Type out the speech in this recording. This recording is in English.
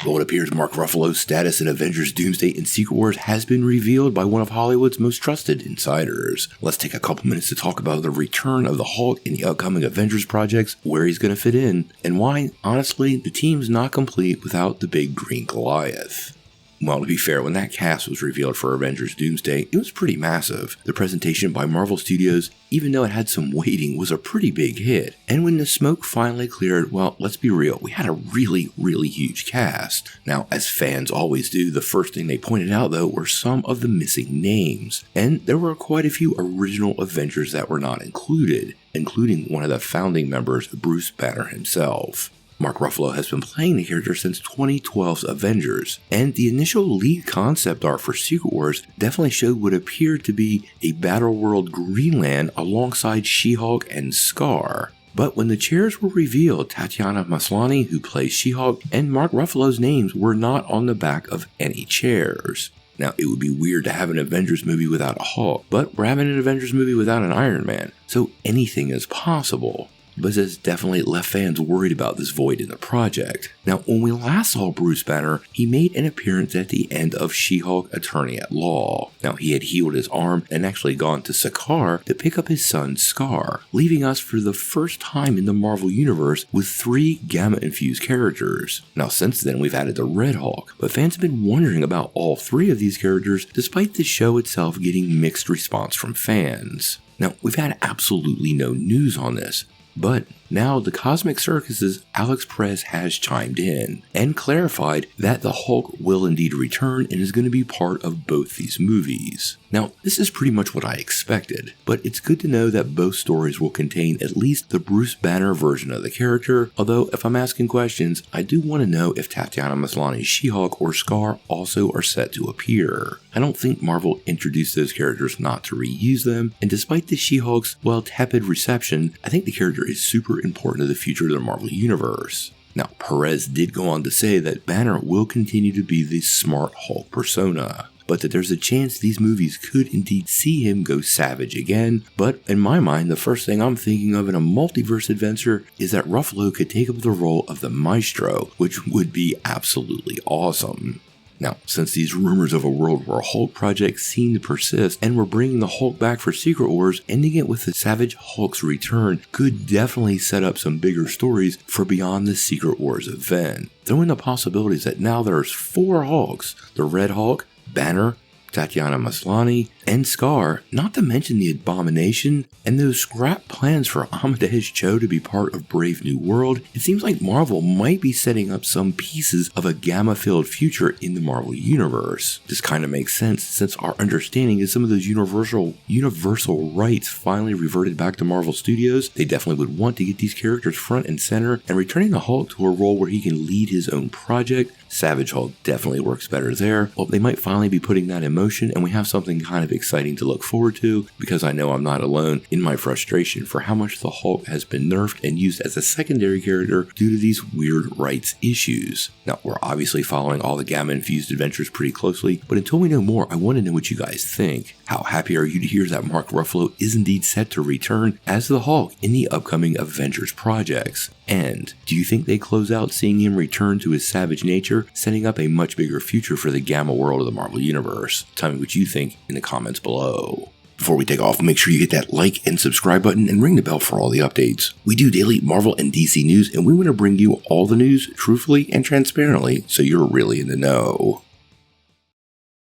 Well, it appears Mark Ruffalo's status in Avengers Doomsday and Secret Wars has been revealed by one of Hollywood's most trusted insiders. Let's take a couple minutes to talk about the return of the Hulk in the upcoming Avengers projects, where he's going to fit in, and why, honestly, the team's not complete without the big Green Goliath. Well, to be fair, when that cast was revealed for Avengers Doomsday, it was pretty massive. The presentation by Marvel Studios, even though it had some waiting, was a pretty big hit. And when the smoke finally cleared, well, let's be real, we had a really huge cast. Now, as fans always do, the first thing they pointed out, though, were some of the missing names. And there were quite a few original Avengers that were not included, including one of the founding members, Bruce Banner himself. Mark Ruffalo has been playing the character since 2012's Avengers, and the initial lead concept art for Secret Wars definitely showed what appeared to be a Battleworld Greenland alongside She-Hulk and Scar. But when the chairs were revealed, Tatiana Maslany, who plays She-Hulk, and Mark Ruffalo's names were not on the back of any chairs. Now, it would be weird to have an Avengers movie without a Hulk, but we're having an Avengers movie without an Iron Man, so anything is possible. But this definitely left fans worried about this void in the project. Now, when we last saw Bruce Banner, he made an appearance at the end of She-Hulk Attorney at Law. Now, he had healed his arm and actually gone to Sakaar to pick up his son Scar, leaving us for the first time in the Marvel Universe with 3 Gamma-infused characters. Now, since then, we've added the Red Hulk, but fans have been wondering about all 3 of these characters, despite the show itself getting mixed response from fans. Now, we've had absolutely no news on this, but now the Cosmic Circus's Alex Perez has chimed in and clarified that the Hulk will indeed return and is going to be part of both these movies. Now, this is pretty much what I expected, but it's good to know that both stories will contain at least the Bruce Banner version of the character, although if I'm asking questions, I do want to know if Tatiana Maslany's She-Hulk or Scar also are set to appear. I don't think Marvel introduced those characters not to reuse them, and despite the She-Hulk's, well, tepid reception, I think the character is super important to the future of the Marvel Universe. Now, Perez did go on to say that Banner will continue to be the smart Hulk persona, but that there's a chance these movies could indeed see him go savage again. But in my mind, the first thing I'm thinking of in a multiverse adventure is that Ruffalo could take up the role of the Maestro, which would be absolutely awesome. Now, since these rumors of a World War Hulk project seem to persist, and we're bringing the Hulk back for Secret Wars, ending it with the Savage Hulk's return could definitely set up some bigger stories for beyond the Secret Wars event. Throw in the possibilities that now there's 4 Hulks, the Red Hulk, Banner, Tatiana Maslany, and Scar, not to mention the Abomination, and those scrap plans for Amadeus Cho to be part of Brave New World. It seems like Marvel might be setting up some pieces of a Gamma-filled future in the Marvel Universe. This kind of makes sense since our understanding is some of those universal rights finally reverted back to Marvel Studios. They definitely would want to get these characters front and center, and returning the Hulk to a role where he can lead his own project. Savage Hulk definitely works better there. Well, they might finally be putting that in motion, and we have something kind of exciting to look forward to, because I know I'm not alone in my frustration for how much the Hulk has been nerfed and used as a secondary character due to these weird rights issues. Now, we're obviously following all the Gamma-infused adventures pretty closely, but until we know more, I want to know what you guys think. How happy are you to hear that Mark Ruffalo is indeed set to return as the Hulk in the upcoming Avengers projects? And do you think they close out seeing him return to his savage nature, setting up a much bigger future for the Gamma world of the Marvel Universe? Tell me what you think in the comments below. Before we take off, make sure you hit that like and subscribe button and ring the bell for all the updates. We do daily Marvel and DC news, and we want to bring you all the news truthfully and transparently so you're really in the know.